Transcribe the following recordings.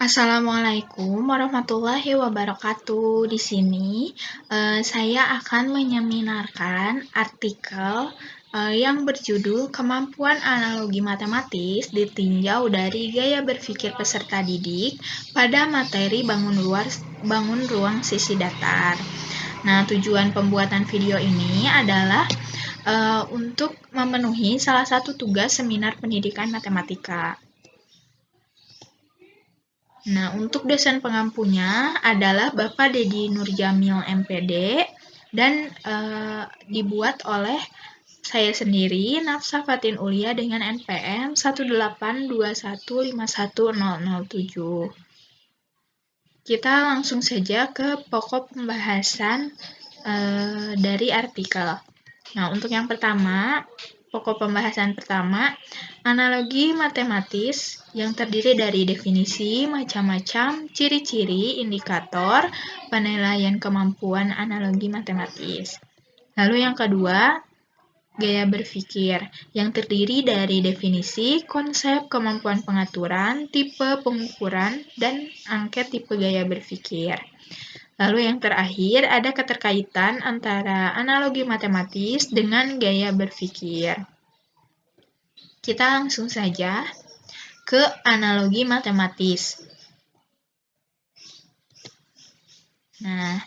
Assalamualaikum warahmatullahi wabarakatuh. Di sini saya akan menyeminarkan artikel yang berjudul Kemampuan Analogi Matematis ditinjau dari gaya berpikir peserta didik pada materi bangun ruang sisi datar. Nah, tujuan pembuatan video ini adalah untuk memenuhi salah satu tugas seminar pendidikan matematika. Nah, untuk dosen pengampunya adalah Bapak Dedi Nurjamil MPD dan dibuat oleh saya sendiri, Nafsa Fatin Ulia dengan NPM 182151007. Kita langsung saja ke pokok pembahasan dari artikel. Nah, untuk yang pertama, pokok pembahasan pertama, analogi matematis yang terdiri dari definisi, macam-macam, ciri-ciri, indikator, penilaian kemampuan analogi matematis. Lalu yang kedua, gaya berpikir yang terdiri dari definisi, konsep, kemampuan pengaturan, tipe pengukuran, dan angket tipe gaya berpikir. Lalu yang terakhir, ada keterkaitan antara analogi matematis dengan gaya berpikir. Kita langsung saja ke analogi matematis. Nah,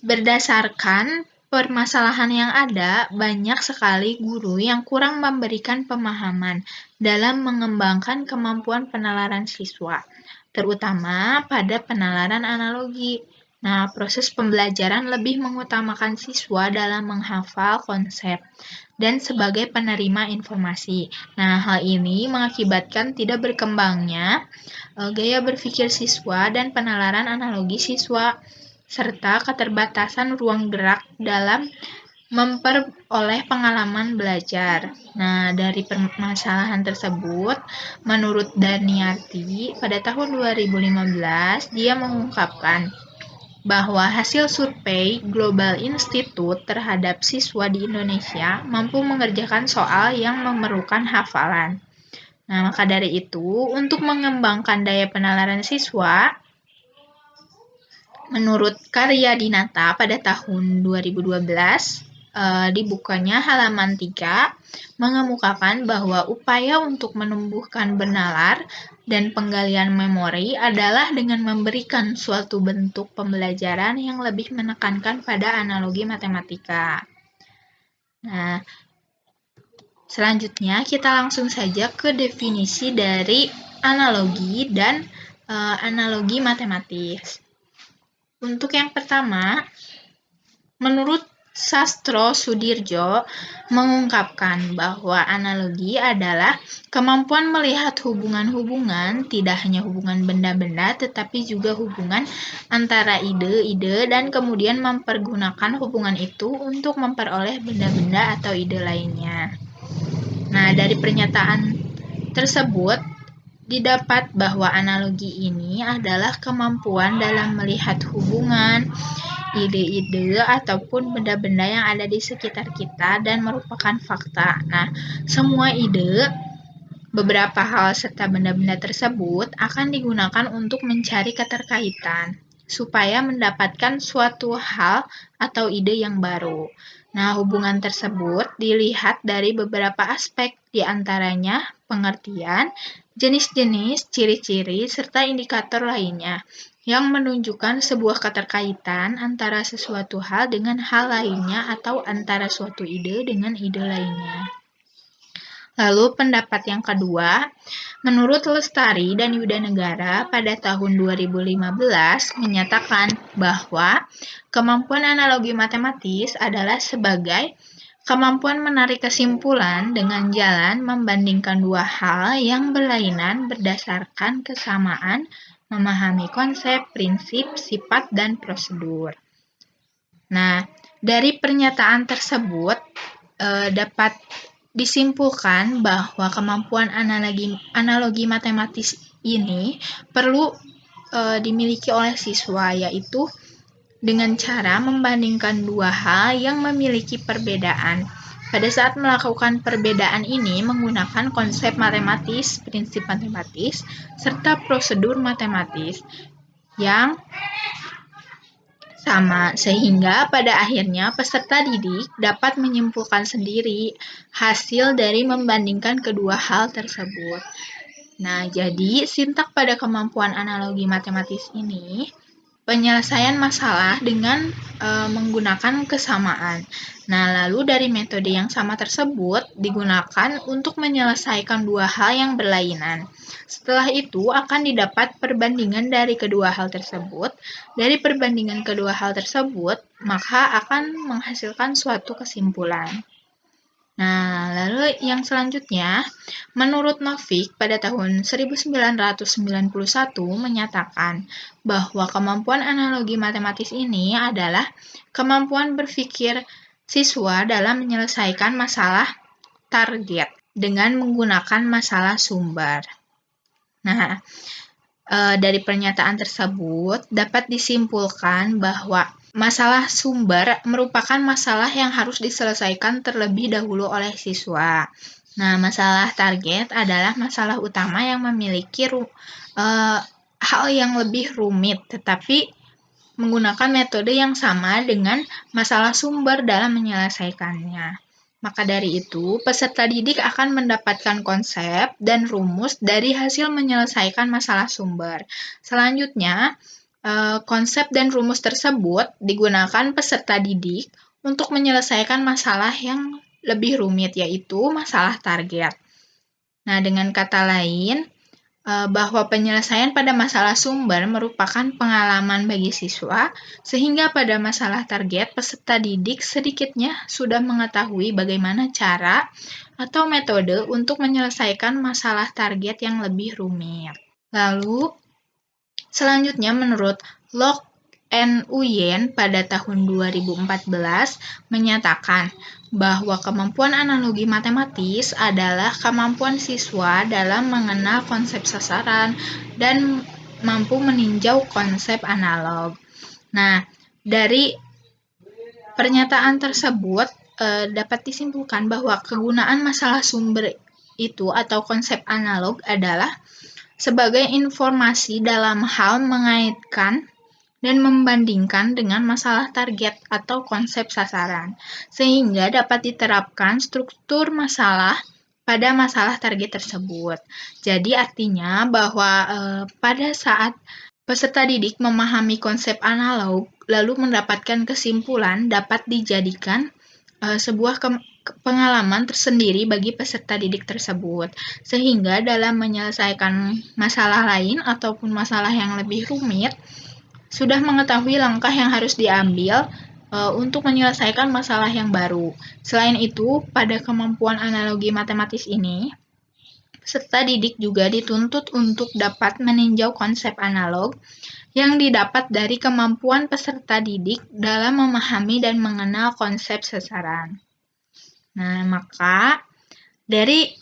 berdasarkan permasalahan yang ada, banyak sekali guru yang kurang memberikan pemahaman dalam mengembangkan kemampuan penalaran siswa, terutama pada penalaran analogi. Nah, proses pembelajaran lebih mengutamakan siswa dalam menghafal konsep dan sebagai penerima informasi. Nah, hal ini mengakibatkan tidak berkembangnya gaya berpikir siswa dan penalaran analogi siswa, serta keterbatasan ruang gerak dalam memperoleh pengalaman belajar. Nah, dari permasalahan tersebut, menurut Daniarti, pada tahun 2015, dia mengungkapkan bahwa hasil survei Global Institute terhadap siswa di Indonesia mampu mengerjakan soal yang memerlukan hafalan. Nah, maka dari itu, untuk mengembangkan daya penalaran siswa, menurut Karya Dinata pada tahun 2012, di bukunya halaman 3, mengemukakan bahwa upaya untuk menumbuhkan benalar dan penggalian memori adalah dengan memberikan suatu bentuk pembelajaran yang lebih menekankan pada analogi matematika. Nah, selanjutnya kita langsung saja ke definisi dari analogi dan analogi matematis. Untuk yang pertama, menurut Sastro Sudirjo mengungkapkan bahwa analogi adalah kemampuan melihat hubungan-hubungan, tidak hanya hubungan benda-benda, tetapi juga hubungan antara ide-ide dan kemudian mempergunakan hubungan itu untuk memperoleh benda-benda atau ide lainnya. Nah, dari pernyataan tersebut, didapat bahwa analogi ini adalah kemampuan dalam melihat hubungan, ide-ide, ataupun benda-benda yang ada di sekitar kita dan merupakan fakta. Nah, semua ide, beberapa hal, serta benda-benda tersebut akan digunakan untuk mencari keterkaitan, supaya mendapatkan suatu hal atau ide yang baru. Nah, hubungan tersebut dilihat dari beberapa aspek, diantaranya pengertian, jenis-jenis, ciri-ciri, serta indikator lainnya, yang menunjukkan sebuah keterkaitan antara sesuatu hal dengan hal lainnya atau antara suatu ide dengan ide lainnya. Lalu pendapat yang kedua, menurut Lestari dan Yudanegara pada tahun 2015 menyatakan bahwa kemampuan analogi matematis adalah sebagai kemampuan menarik kesimpulan dengan jalan membandingkan dua hal yang berlainan berdasarkan kesamaan, memahami konsep, prinsip, sifat, dan prosedur. Nah, dari pernyataan tersebut dapat disimpulkan bahwa kemampuan analogi matematis ini perlu dimiliki oleh siswa, yaitu dengan cara membandingkan dua hal yang memiliki perbedaan pada saat melakukan perbedaan ini menggunakan konsep matematis, prinsip matematis, serta prosedur matematis yang sama, sehingga pada akhirnya peserta didik dapat menyimpulkan sendiri hasil dari membandingkan kedua hal tersebut. Nah, jadi sintak pada kemampuan analogi matematis ini penyelesaian masalah dengan menggunakan kesamaan. Nah, lalu dari metode yang sama tersebut digunakan untuk menyelesaikan dua hal yang berlainan. Setelah itu akan didapat perbandingan dari kedua hal tersebut. Dari perbandingan kedua hal tersebut, maka akan menghasilkan suatu kesimpulan. Nah, lalu yang selanjutnya, menurut Novick pada tahun 1991 menyatakan bahwa kemampuan analogi matematis ini adalah kemampuan berpikir siswa dalam menyelesaikan masalah target dengan menggunakan masalah sumber. Nah, dari pernyataan tersebut dapat disimpulkan bahwa masalah sumber merupakan masalah yang harus diselesaikan terlebih dahulu oleh siswa. Nah, masalah target adalah masalah utama yang memiliki hal yang lebih rumit, tetapi menggunakan metode yang sama dengan masalah sumber dalam menyelesaikannya. Maka dari itu, peserta didik akan mendapatkan konsep dan rumus dari hasil menyelesaikan masalah sumber. Selanjutnya, konsep dan rumus tersebut digunakan peserta didik untuk menyelesaikan masalah yang lebih rumit, yaitu masalah target. Nah, dengan kata lain, bahwa penyelesaian pada masalah sumber merupakan pengalaman bagi siswa, sehingga pada masalah target, peserta didik sedikitnya sudah mengetahui bagaimana cara atau metode untuk menyelesaikan masalah target yang lebih rumit. Lalu, selanjutnya menurut Locke and Nguyen pada tahun 2014 menyatakan bahwa kemampuan analogi matematis adalah kemampuan siswa dalam mengenal konsep sasaran dan mampu meninjau konsep analog. Nah, dari pernyataan tersebut dapat disimpulkan bahwa kegunaan masalah sumber itu atau konsep analog adalah sebagai informasi dalam hal mengaitkan dan membandingkan dengan masalah target atau konsep sasaran, sehingga dapat diterapkan struktur masalah pada masalah target tersebut. Jadi artinya bahwa pada saat peserta didik memahami konsep analog, lalu mendapatkan kesimpulan dapat dijadikan sebuah pengalaman tersendiri bagi peserta didik tersebut, sehingga dalam menyelesaikan masalah lain ataupun masalah yang lebih rumit, sudah mengetahui langkah yang harus diambil untuk menyelesaikan masalah yang baru. Selain itu, pada kemampuan analogi matematis ini, peserta didik juga dituntut untuk dapat meninjau konsep analog yang didapat dari kemampuan peserta didik dalam memahami dan mengenal konsep sasaran. Nah, maka dari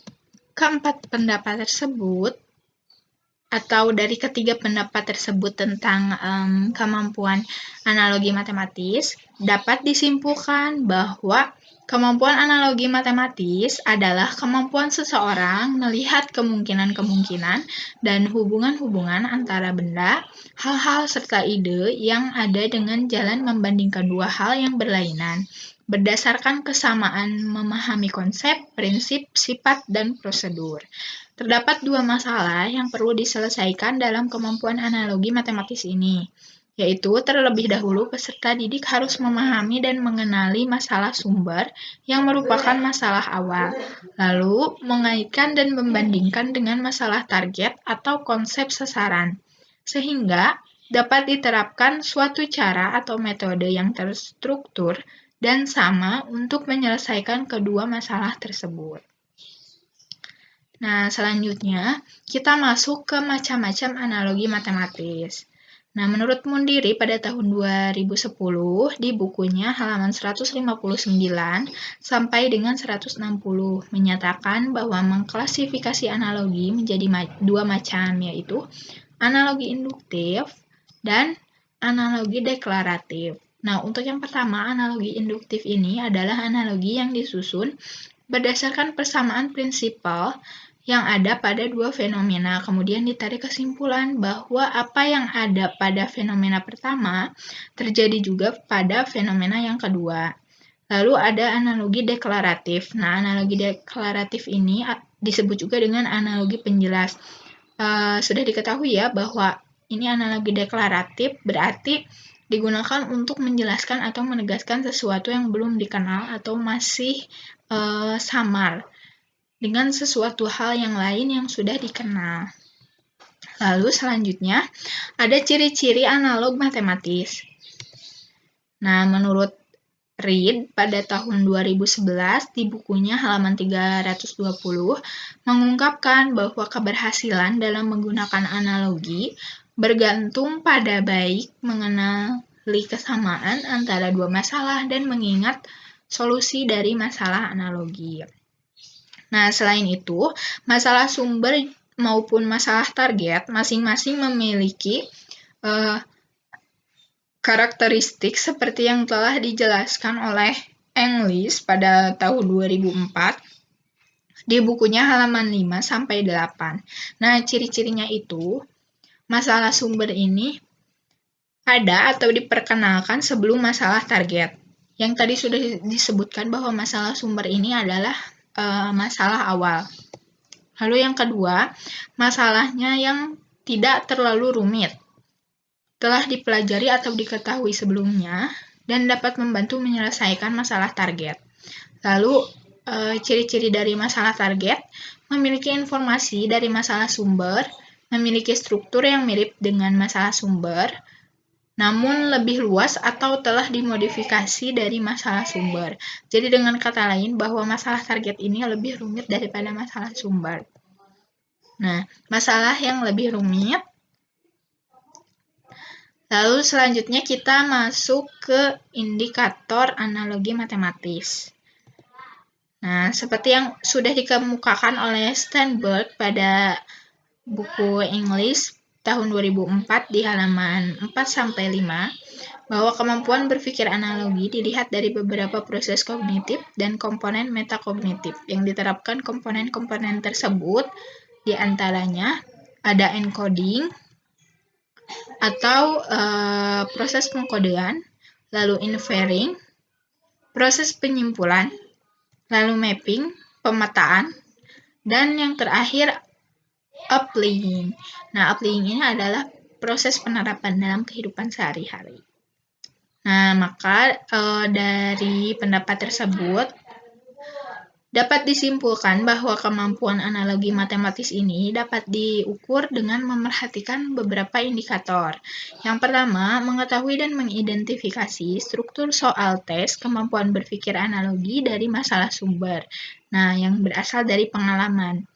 keempat pendapat tersebut, atau dari ketiga pendapat tersebut tentang kemampuan analogi matematis, dapat disimpulkan bahwa kemampuan analogi matematis adalah kemampuan seseorang melihat kemungkinan-kemungkinan dan hubungan-hubungan antara benda, hal-hal, serta ide yang ada dengan jalan membandingkan dua hal yang berlainan, berdasarkan kesamaan memahami konsep, prinsip, sifat, dan prosedur. Terdapat dua masalah yang perlu diselesaikan dalam kemampuan analogi matematis ini, yaitu terlebih dahulu peserta didik harus memahami dan mengenali masalah sumber yang merupakan masalah awal, lalu mengaitkan dan membandingkan dengan masalah target atau konsep sasaran, sehingga dapat diterapkan suatu cara atau metode yang terstruktur dan sama untuk menyelesaikan kedua masalah tersebut. Nah, selanjutnya kita masuk ke macam-macam analogi matematis. Nah, menurut Mundiri pada tahun 2010 di bukunya halaman 159 sampai dengan 160 menyatakan bahwa mengklasifikasi analogi menjadi dua macam, yaitu analogi induktif dan analogi deklaratif. Nah, untuk yang pertama, analogi induktif ini adalah analogi yang disusun berdasarkan persamaan prinsipal yang ada pada dua fenomena. Kemudian ditarik kesimpulan bahwa apa yang ada pada fenomena pertama terjadi juga pada fenomena yang kedua. Lalu ada analogi deklaratif. Nah, analogi deklaratif ini disebut juga dengan analogi penjelas. Sudah diketahui ya bahwa ini analogi deklaratif berarti digunakan untuk menjelaskan atau menegaskan sesuatu yang belum dikenal atau masih samar dengan sesuatu hal yang lain yang sudah dikenal. Lalu selanjutnya ada ciri-ciri analog matematis. Nah, menurut Reed pada tahun 2011 di bukunya halaman 320 mengungkapkan bahwa keberhasilan dalam menggunakan analogi bergantung pada baik mengenali kesamaan antara dua masalah dan mengingat solusi dari masalah analogi. Nah, selain itu, masalah sumber maupun masalah target masing-masing memiliki karakteristik seperti yang telah dijelaskan oleh English pada tahun 2004 di bukunya halaman 5-8. Nah, ciri-cirinya itu, masalah sumber ini ada atau diperkenalkan sebelum masalah target. Yang tadi sudah disebutkan bahwa masalah sumber ini adalah masalah awal. Lalu yang kedua, masalahnya yang tidak terlalu rumit, telah dipelajari atau diketahui sebelumnya, dan dapat membantu menyelesaikan masalah target. Lalu, ciri-ciri dari masalah target, memiliki informasi dari masalah sumber, memiliki struktur yang mirip dengan masalah sumber, namun lebih luas atau telah dimodifikasi dari masalah sumber. Jadi dengan kata lain bahwa masalah target ini lebih rumit daripada masalah sumber. Nah, masalah yang lebih rumit. Lalu selanjutnya kita masuk ke indikator analogi matematis. Nah, seperti yang sudah dikemukakan oleh Steinberg pada buku English tahun 2004 di halaman 4-5, bahwa kemampuan berpikir analogi dilihat dari beberapa proses kognitif dan komponen metakognitif. Yang diterapkan komponen-komponen tersebut diantaranya ada encoding atau proses pengkodean, lalu inferring, proses penyimpulan, lalu mapping, pemetaan, dan yang terakhir applying. Nah, applying ini adalah proses penerapan dalam kehidupan sehari-hari. Nah, maka dari pendapat tersebut dapat disimpulkan bahwa kemampuan analogi matematis ini dapat diukur dengan memerhatikan beberapa indikator. Yang pertama, mengetahui dan mengidentifikasi struktur soal tes kemampuan berpikir analogi dari masalah sumber. Nah, yang berasal dari pengalaman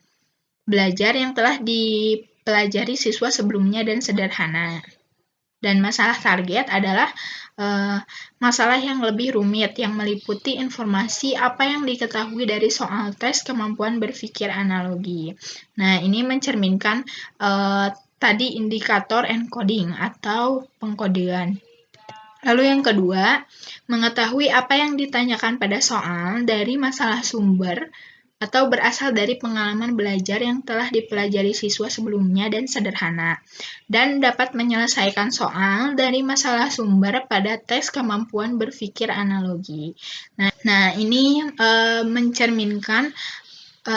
belajar yang telah dipelajari siswa sebelumnya dan sederhana. Dan masalah target adalah masalah yang lebih rumit, yang meliputi informasi apa yang diketahui dari soal tes kemampuan berpikir analogi. Nah, ini mencerminkan tadi indikator encoding atau pengkodean. Lalu yang kedua, mengetahui apa yang ditanyakan pada soal dari masalah sumber atau berasal dari pengalaman belajar yang telah dipelajari siswa sebelumnya dan sederhana, dan dapat menyelesaikan soal dari masalah sumber pada tes kemampuan berpikir analogi. Nah ini mencerminkan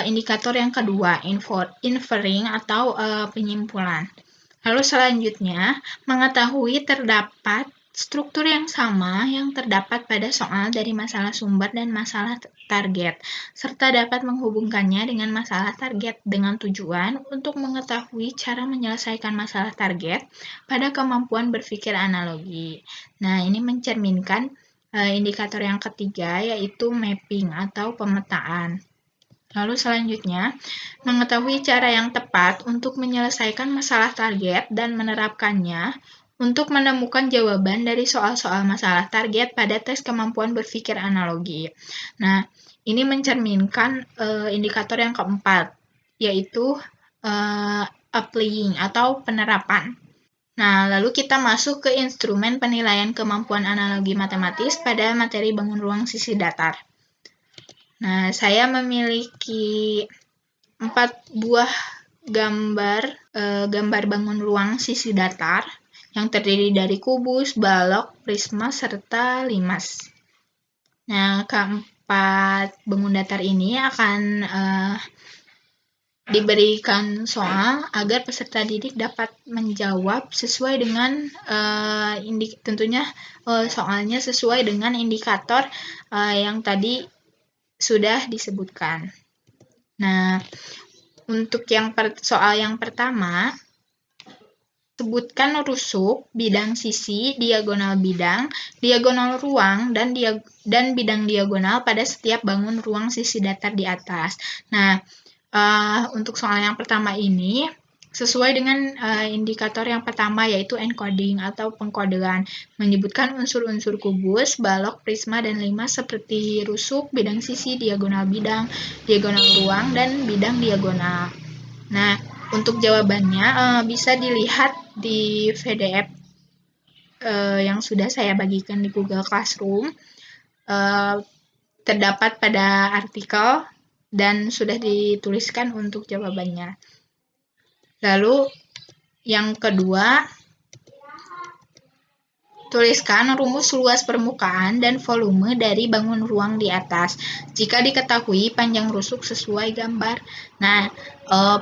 indikator yang kedua, inferring atau penyimpulan. Lalu selanjutnya, mengetahui terdapat struktur yang sama yang terdapat pada soal dari masalah sumber dan masalah target, serta dapat menghubungkannya dengan masalah target dengan tujuan untuk mengetahui cara menyelesaikan masalah target pada kemampuan berpikir analogi. Nah, ini mencerminkan indikator yang ketiga, yaitu mapping atau pemetaan. Lalu selanjutnya, mengetahui cara yang tepat untuk menyelesaikan masalah target dan menerapkannya untuk menemukan jawaban dari soal-soal masalah target pada tes kemampuan berpikir analogi. Nah, ini mencerminkan indikator yang keempat, yaitu applying atau penerapan. Nah, lalu kita masuk ke instrumen penilaian kemampuan analogi matematis pada materi bangun ruang sisi datar. Nah, saya memiliki 4 buah gambar bangun ruang sisi datar yang terdiri dari kubus, balok, prisma, serta limas. Nah, keempat bangun datar ini akan diberikan soal agar peserta didik dapat menjawab sesuai dengan tentunya soalnya sesuai dengan indikator yang tadi sudah disebutkan. Nah, untuk soal yang pertama, sebutkan rusuk, bidang sisi, diagonal bidang, diagonal ruang, dan bidang diagonal pada setiap bangun ruang sisi datar di atas. Nah, untuk soal yang pertama ini, sesuai dengan indikator yang pertama yaitu encoding atau pengkodean, menyebutkan unsur-unsur kubus, balok, prisma, dan limas seperti rusuk, bidang sisi, diagonal bidang, diagonal ruang, dan bidang diagonal. Nah, untuk jawabannya bisa dilihat di PDF yang sudah saya bagikan di Google Classroom, terdapat pada artikel dan sudah dituliskan untuk jawabannya. Lalu yang kedua, tuliskan rumus luas permukaan dan volume dari bangun ruang di atas jika diketahui panjang rusuk sesuai gambar. Nah,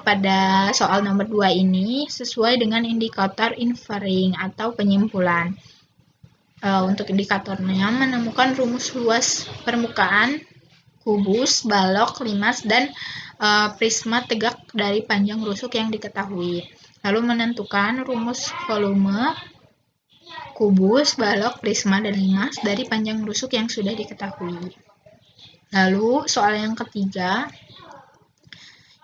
pada soal nomor 2 ini sesuai dengan indikator inferring atau penyimpulan. Untuk indikatornya menemukan rumus luas permukaan kubus, balok, limas, dan prisma tegak dari panjang rusuk yang diketahui. Lalu menentukan rumus volume kubus, balok, prisma, dan limas dari panjang rusuk yang sudah diketahui. Lalu soal yang ketiga,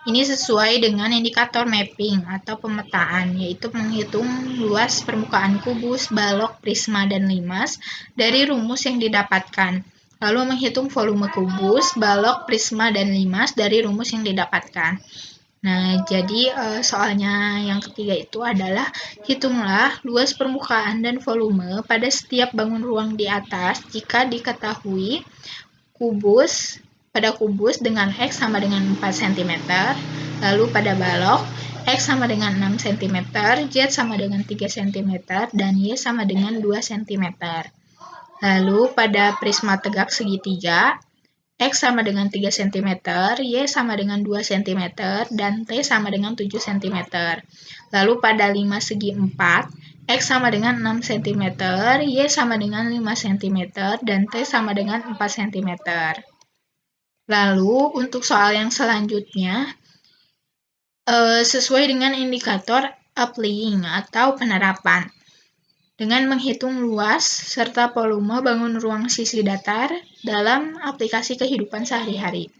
ini sesuai dengan indikator mapping atau pemetaan, yaitu menghitung luas permukaan kubus, balok, prisma, dan limas dari rumus yang didapatkan. Lalu menghitung volume kubus, balok, prisma, dan limas dari rumus yang didapatkan. Nah, jadi soalnya yang ketiga itu adalah hitunglah luas permukaan dan volume pada setiap bangun ruang di atas jika diketahui pada kubus dengan X sama dengan 4 cm, lalu pada balok X sama dengan 6 cm, Z sama dengan 3 cm, dan Y sama dengan 2 cm. Lalu pada prisma tegak segitiga, X sama dengan 3 cm, Y sama dengan 2 cm, dan T sama dengan 7 cm. Lalu pada limas segi 4, X sama dengan 6 cm, Y sama dengan 5 cm, dan T sama dengan 4 cm. Lalu untuk soal yang selanjutnya, sesuai dengan indikator applying atau penerapan, dengan menghitung luas serta volume bangun ruang sisi datar dalam aplikasi kehidupan sehari-hari.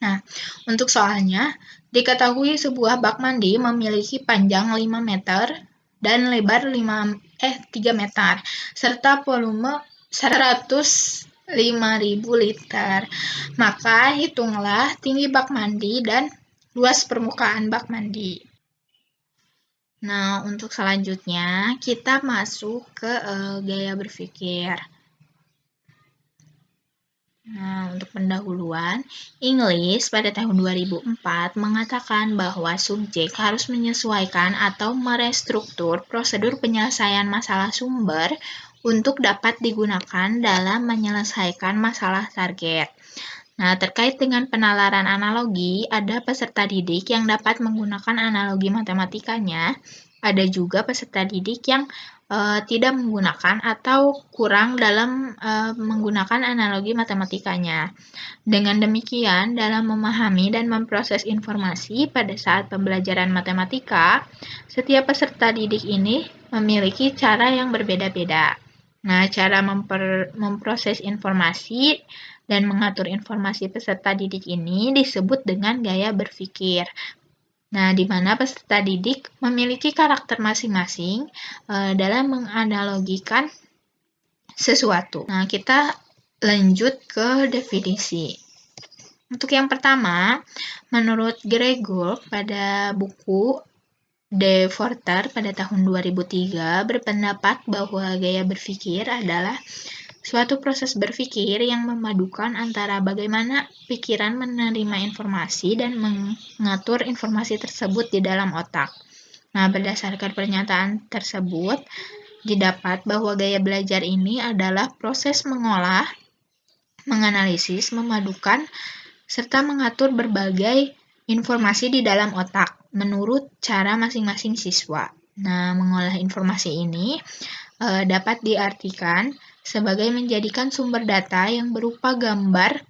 Nah, untuk soalnya, diketahui sebuah bak mandi memiliki panjang 5 meter dan lebar 3 meter, serta volume 105.000 liter. Maka hitunglah tinggi bak mandi dan luas permukaan bak mandi. Nah, untuk selanjutnya kita masuk ke gaya berpikir. Nah, untuk pendahuluan, English pada tahun 2004 mengatakan bahwa subjek harus menyesuaikan atau merestruktur prosedur penyelesaian masalah sumber untuk dapat digunakan dalam menyelesaikan masalah target. Nah, terkait dengan penalaran analogi, ada peserta didik yang dapat menggunakan analogi matematikanya, ada juga peserta didik yang tidak menggunakan atau kurang dalam menggunakan analogi matematikanya. Dengan demikian, dalam memahami dan memproses informasi pada saat pembelajaran matematika, setiap peserta didik ini memiliki cara yang berbeda-beda. Nah, cara memproses informasi dan mengatur informasi peserta didik ini disebut dengan gaya berpikir. Nah, di mana peserta didik memiliki karakter masing-masing dalam menganalogikan sesuatu. Nah, kita lanjut ke definisi. Untuk yang pertama, menurut Gregor pada buku De Forter pada tahun 2003 berpendapat bahwa gaya berpikir adalah suatu proses berpikir yang memadukan antara bagaimana pikiran menerima informasi dan mengatur informasi tersebut di dalam otak. Nah, berdasarkan pernyataan tersebut, didapat bahwa gaya belajar ini adalah proses mengolah, menganalisis, memadukan, serta mengatur berbagai informasi di dalam otak menurut cara masing-masing siswa. Nah, mengolah informasi ini dapat diartikan sebagai menjadikan sumber data yang berupa gambar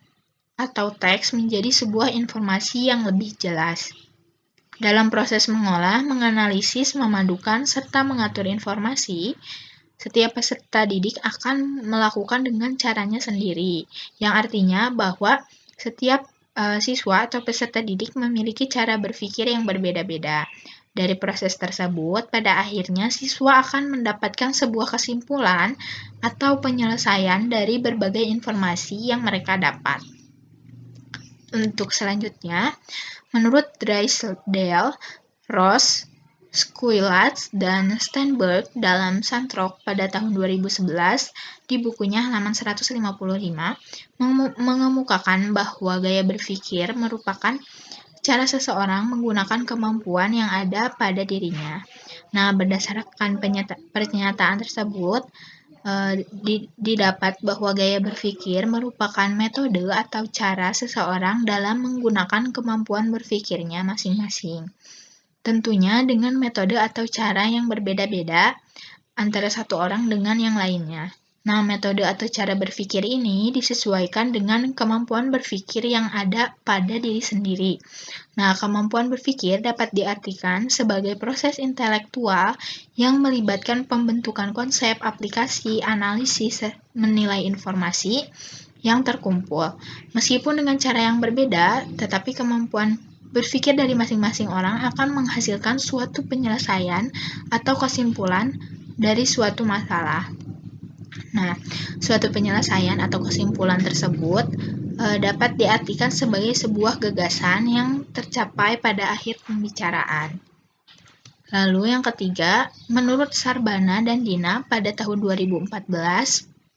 atau teks menjadi sebuah informasi yang lebih jelas. Dalam proses mengolah, menganalisis, memadukan, serta mengatur informasi, setiap peserta didik akan melakukan dengan caranya sendiri, yang artinya bahwa setiap siswa atau peserta didik memiliki cara berpikir yang berbeda-beda. Dari proses tersebut, pada akhirnya siswa akan mendapatkan sebuah kesimpulan atau penyelesaian dari berbagai informasi yang mereka dapat. Untuk selanjutnya, menurut Drysdale, Ross, Squillace, dan Steinberg dalam Santrok pada tahun 2011 di bukunya halaman 155 mengemukakan bahwa gaya berpikir merupakan cara seseorang menggunakan kemampuan yang ada pada dirinya. Nah, berdasarkan pernyataan tersebut, didapat bahwa gaya berpikir merupakan metode atau cara seseorang dalam menggunakan kemampuan berpikirnya masing-masing. Tentunya dengan metode atau cara yang berbeda-beda antara satu orang dengan yang lainnya. Nah, metode atau cara berpikir ini disesuaikan dengan kemampuan berpikir yang ada pada diri sendiri. Nah, kemampuan berpikir dapat diartikan sebagai proses intelektual yang melibatkan pembentukan konsep, aplikasi, analisis, menilai informasi yang terkumpul. Meskipun dengan cara yang berbeda, tetapi kemampuan berpikir dari masing-masing orang akan menghasilkan suatu penyelesaian atau kesimpulan dari suatu masalah. Nah, suatu penyelesaian atau kesimpulan tersebut dapat diartikan sebagai sebuah gagasan yang tercapai pada akhir pembicaraan. Lalu yang ketiga, menurut Sarbana dan Dina pada tahun 2014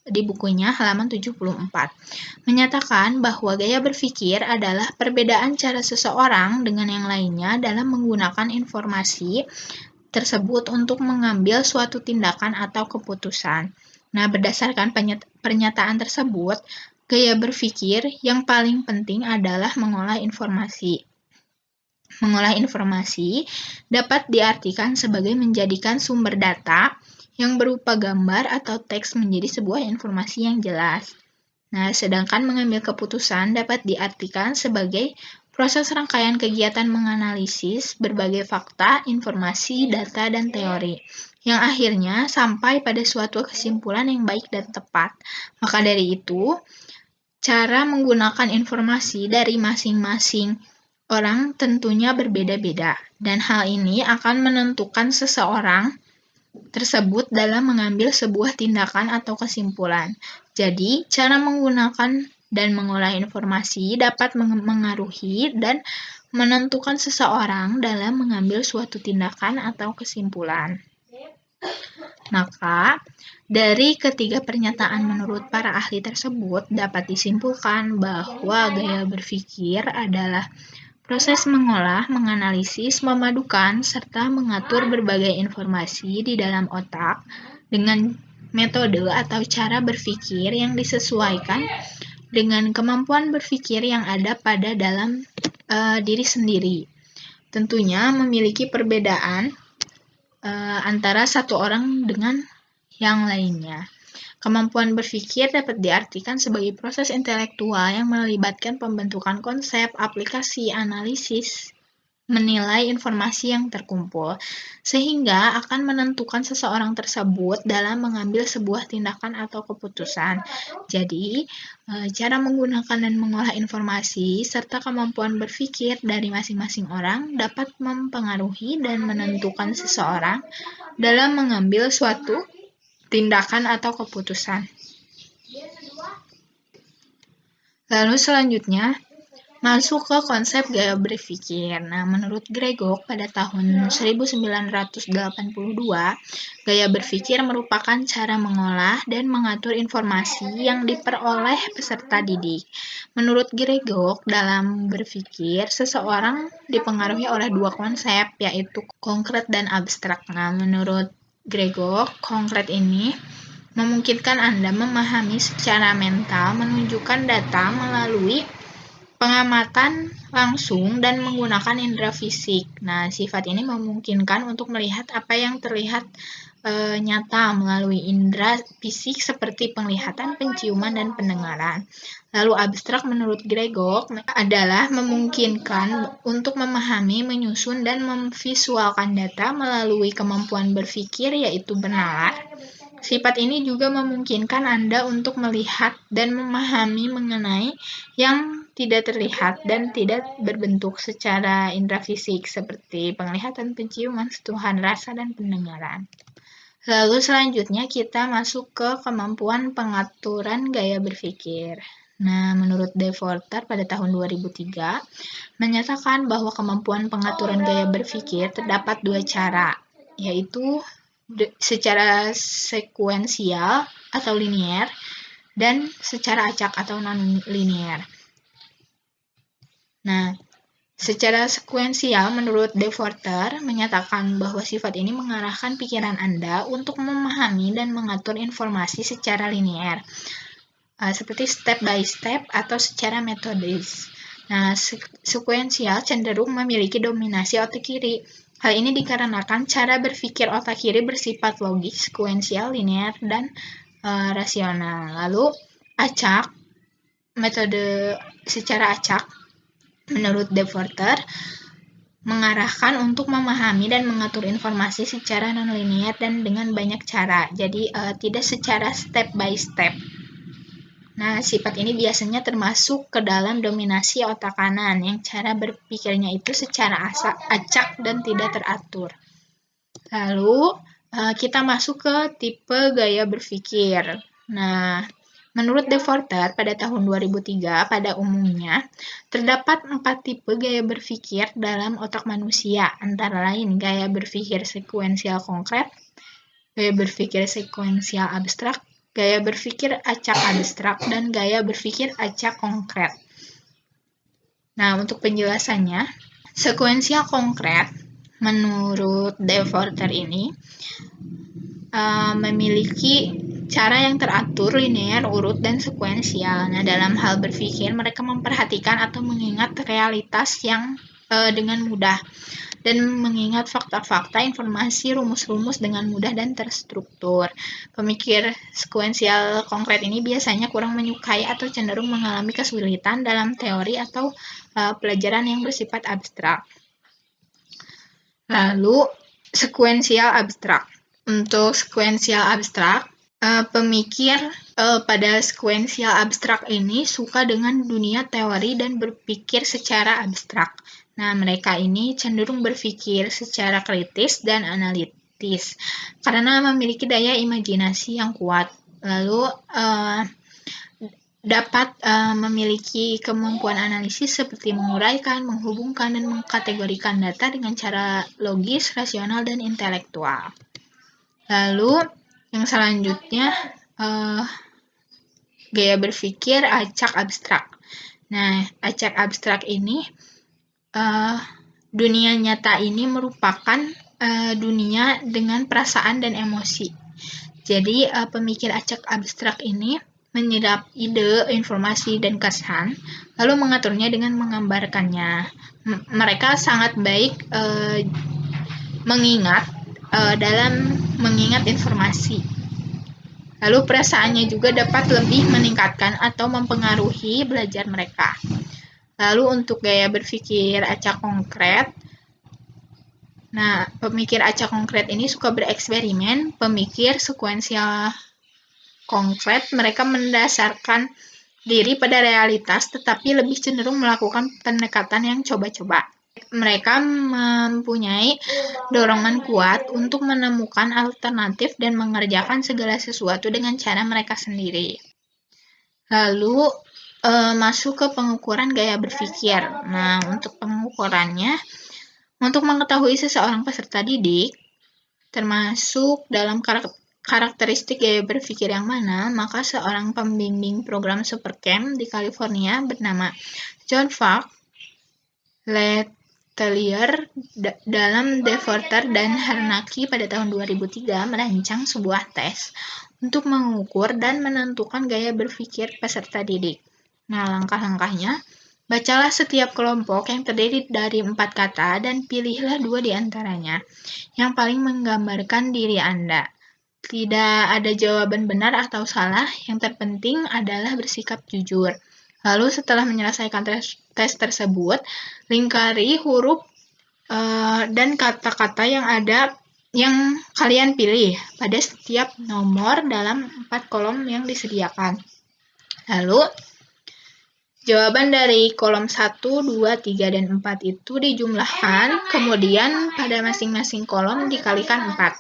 di bukunya halaman 74, menyatakan bahwa gaya berpikir adalah perbedaan cara seseorang dengan yang lainnya dalam menggunakan informasi tersebut untuk mengambil suatu tindakan atau keputusan. Nah, berdasarkan pernyataan tersebut, gaya berpikir yang paling penting adalah mengolah informasi. Mengolah informasi dapat diartikan sebagai menjadikan sumber data yang berupa gambar atau teks menjadi sebuah informasi yang jelas. Nah, sedangkan mengambil keputusan dapat diartikan sebagai proses rangkaian kegiatan menganalisis berbagai fakta, informasi, data, dan teori, yang akhirnya sampai pada suatu kesimpulan yang baik dan tepat. Maka dari itu, cara menggunakan informasi dari masing-masing orang tentunya berbeda-beda, dan hal ini akan menentukan seseorang tersebut dalam mengambil sebuah tindakan atau kesimpulan. Jadi, cara menggunakan dan mengolah informasi dapat mengaruhi dan menentukan seseorang dalam mengambil suatu tindakan atau kesimpulan. Maka, dari ketiga pernyataan menurut para ahli tersebut dapat disimpulkan bahwa gaya berpikir adalah proses mengolah, menganalisis, memadukan, serta mengatur berbagai informasi di dalam otak dengan metode atau cara berpikir yang disesuaikan dengan kemampuan berpikir yang ada pada dalam diri sendiri. Tentunya memiliki perbedaan antara satu orang dengan yang lainnya. Kemampuan berpikir dapat diartikan sebagai proses intelektual yang melibatkan pembentukan konsep, aplikasi, analisis, menilai informasi yang terkumpul, sehingga akan menentukan seseorang tersebut dalam mengambil sebuah tindakan atau keputusan. Jadi, cara menggunakan dan mengolah informasi serta kemampuan berpikir dari masing-masing orang dapat mempengaruhi dan menentukan seseorang dalam mengambil suatu tindakan atau keputusan. Lalu selanjutnya, Masuk ke konsep gaya berpikir. Nah, menurut Gregor pada tahun 1982, gaya berpikir merupakan cara mengolah dan mengatur informasi yang diperoleh peserta didik. Menurut Gregor, dalam berpikir, seseorang dipengaruhi oleh dua konsep, yaitu konkret dan abstrak. Nah, menurut Gregor, konkret ini memungkinkan Anda memahami secara mental, menunjukkan data melalui pengamatan langsung dan menggunakan indera fisik. Nah, sifat ini memungkinkan untuk melihat apa yang terlihat nyata melalui indera fisik seperti penglihatan, penciuman, dan pendengaran. Lalu abstrak menurut Gregor adalah memungkinkan untuk memahami, menyusun, dan memvisualkan data melalui kemampuan berpikir, yaitu bernalar. Sifat ini juga memungkinkan Anda untuk melihat dan memahami mengenai yang tidak terlihat dan tidak berbentuk secara indera fisik seperti penglihatan, penciuman, sentuhan, rasa, dan pendengaran. Lalu selanjutnya kita masuk ke kemampuan pengaturan gaya berpikir. Nah, menurut De Forter pada tahun 2003 menyatakan bahwa kemampuan pengaturan gaya berpikir terdapat dua cara, yaitu secara sekuensial atau linier dan secara acak atau non-linier. Nah, secara sekuensial menurut De Forter menyatakan bahwa sifat ini mengarahkan pikiran Anda untuk memahami dan mengatur informasi secara linier, seperti step by step atau secara metodis. Nah, sekuensial cenderung memiliki dominasi otak kiri. Hal ini dikarenakan cara berpikir otak kiri bersifat logis, sekuensial, linear, dan rasional. Lalu, acak, metode secara acak, menurut De Forter, mengarahkan untuk memahami dan mengatur informasi secara non-linear dan dengan banyak cara. Jadi, tidak secara step by step. Nah, sifat ini biasanya termasuk ke dalam dominasi otak kanan, yang cara berpikirnya itu secara acak dan tidak teratur. Lalu, kita masuk ke tipe gaya berpikir. Nah, menurut De Forter pada tahun 2003, pada umumnya, terdapat 4 tipe gaya berpikir dalam otak manusia, antara lain gaya berpikir sekuensial konkret, gaya berpikir sekuensial abstrak, gaya berpikir acak abstrak, dan gaya berpikir acak konkret. Nah, untuk penjelasannya, sekuensial konkret menurut De Forter ini memiliki cara yang teratur, linear, urut, dan sekuensial. Nah, dalam hal berpikir, mereka memperhatikan atau mengingat realitas yang dengan mudah dan mengingat fakta-fakta, informasi, rumus-rumus dengan mudah dan terstruktur. Pemikir sekuensial konkret ini biasanya kurang menyukai atau cenderung mengalami kesulitan dalam teori atau pelajaran yang bersifat abstrak. Lalu, sekuensial abstrak. Untuk sekuensial abstrak, pemikir pada sekuensial abstrak ini suka dengan dunia teori dan berpikir secara abstrak. Nah, mereka ini cenderung berpikir secara kritis dan analitis karena memiliki daya imajinasi yang kuat. Lalu, dapat memiliki kemampuan analisis seperti menguraikan, menghubungkan, dan mengkategorikan data dengan cara logis, rasional, dan intelektual. Lalu, yang selanjutnya, gaya berpikir acak abstrak. Nah, acak abstrak ini, dunia nyata ini merupakan dunia dengan perasaan dan emosi. Jadi, pemikir acak abstrak ini menyerap ide, informasi, dan kesan, lalu mengaturnya dengan menggambarkannya. Mereka sangat baik dalam mengingat informasi. Lalu perasaannya juga dapat lebih meningkatkan atau mempengaruhi belajar mereka. Lalu untuk gaya berpikir acak konkret, nah, pemikir acak konkret ini suka bereksperimen. Pemikir sekuensial konkret, mereka mendasarkan diri pada realitas, tetapi lebih cenderung melakukan pendekatan yang coba-coba. Mereka mempunyai dorongan kuat untuk menemukan alternatif dan mengerjakan segala sesuatu dengan cara mereka sendiri. Lalu, masuk ke pengukuran gaya berpikir. Nah, untuk pengukurannya, untuk mengetahui seseorang peserta didik, termasuk dalam karakteristik gaya berpikir yang mana, maka seorang pembimbing program Supercamp di California bernama John Falk Letelier dalam Deforter dan Harnaki pada tahun 2003 merancang sebuah tes untuk mengukur dan menentukan gaya berpikir peserta didik. Nah, langkah-langkahnya, bacalah setiap kelompok yang terdiri dari 4 kata dan pilihlah 2 di antaranya yang paling menggambarkan diri Anda. Tidak ada jawaban benar atau salah, yang terpenting adalah bersikap jujur. Lalu setelah menyelesaikan tes tersebut, lingkari huruf dan kata-kata yang kalian pilih pada setiap nomor dalam 4 kolom yang disediakan. Lalu, jawaban dari kolom 1, 2, 3, dan 4 itu dijumlahkan, kemudian pada masing-masing kolom dikalikan 4.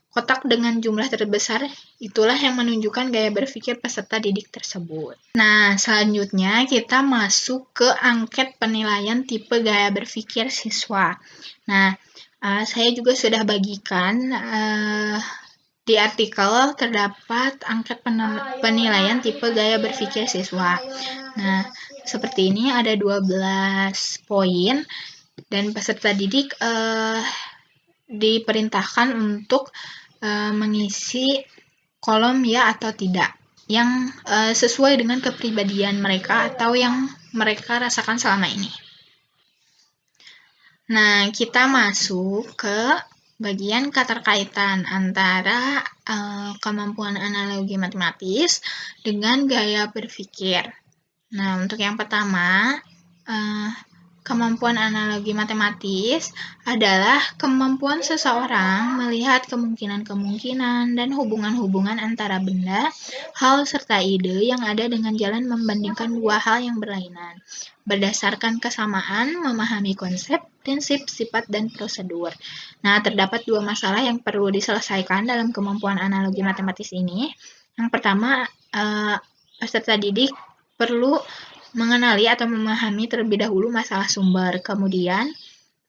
Kotak dengan jumlah terbesar itulah yang menunjukkan gaya berpikir peserta didik tersebut. Nah, selanjutnya kita masuk ke angket penilaian tipe gaya berpikir siswa. Nah, saya juga sudah bagikan di artikel terdapat angket penilaian tipe gaya berpikir siswa. Nah, seperti ini ada 12 poin dan peserta didik diperintahkan untuk mengisi kolom ya atau tidak yang sesuai dengan kepribadian mereka atau yang mereka rasakan selama ini. Nah, kita masuk ke bagian keterkaitan antara kemampuan analogi matematis dengan gaya berpikir. Nah, untuk yang pertama, kemampuan analogi matematis adalah kemampuan seseorang melihat kemungkinan-kemungkinan dan hubungan-hubungan antara benda, hal, serta ide yang ada dengan jalan membandingkan dua hal yang berlainan. Berdasarkan kesamaan, memahami konsep, prinsip, sifat, dan prosedur. Nah, terdapat 2 masalah yang perlu diselesaikan dalam kemampuan analogi matematis ini. Yang pertama, peserta didik perlu mengenali atau memahami terlebih dahulu masalah sumber, kemudian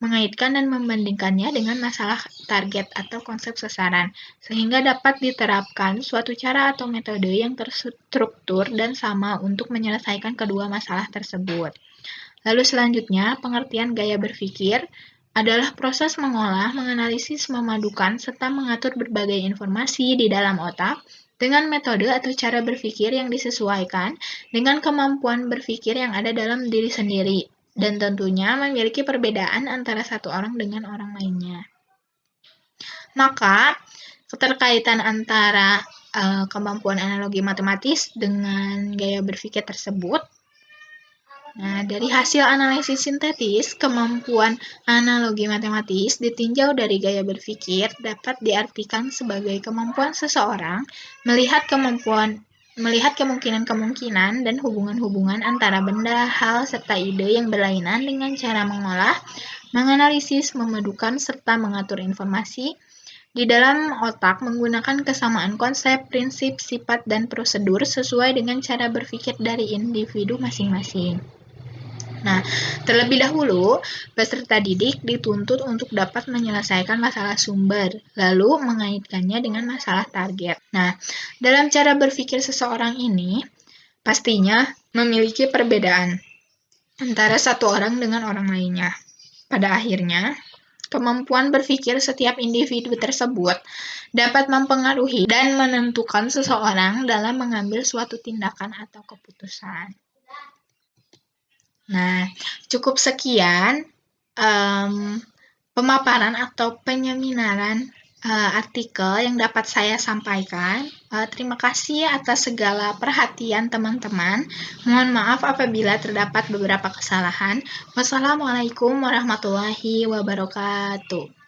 mengaitkan dan membandingkannya dengan masalah target atau konsep sasaran, sehingga dapat diterapkan suatu cara atau metode yang terstruktur dan sama untuk menyelesaikan kedua masalah tersebut. Lalu selanjutnya, pengertian gaya berpikir adalah proses mengolah, menganalisis, memadukan, serta mengatur berbagai informasi di dalam otak dengan metode atau cara berpikir yang disesuaikan dengan kemampuan berpikir yang ada dalam diri sendiri, dan tentunya memiliki perbedaan antara satu orang dengan orang lainnya. Maka, keterkaitan antara kemampuan analogi matematis dengan gaya berpikir tersebut. Nah, dari hasil analisis sintetis, kemampuan analogi matematis ditinjau dari gaya berpikir dapat diartikan sebagai kemampuan seseorang melihat kemungkinan-kemungkinan dan hubungan-hubungan antara benda, hal, serta ide yang berlainan dengan cara mengolah, menganalisis, memadukan, serta mengatur informasi di dalam otak menggunakan kesamaan konsep, prinsip, sifat, dan prosedur sesuai dengan cara berpikir dari individu masing-masing. Nah, terlebih dahulu, peserta didik dituntut untuk dapat menyelesaikan masalah sumber, lalu mengaitkannya dengan masalah target. Nah, dalam cara berpikir seseorang ini, pastinya memiliki perbedaan antara satu orang dengan orang lainnya. Pada akhirnya, kemampuan berpikir setiap individu tersebut dapat mempengaruhi dan menentukan seseorang dalam mengambil suatu tindakan atau keputusan. Nah, cukup sekian pemaparan atau penyeminaran artikel yang dapat saya sampaikan. Terima kasih atas segala perhatian teman-teman. Mohon maaf apabila terdapat beberapa kesalahan. Wassalamualaikum warahmatullahi wabarakatuh.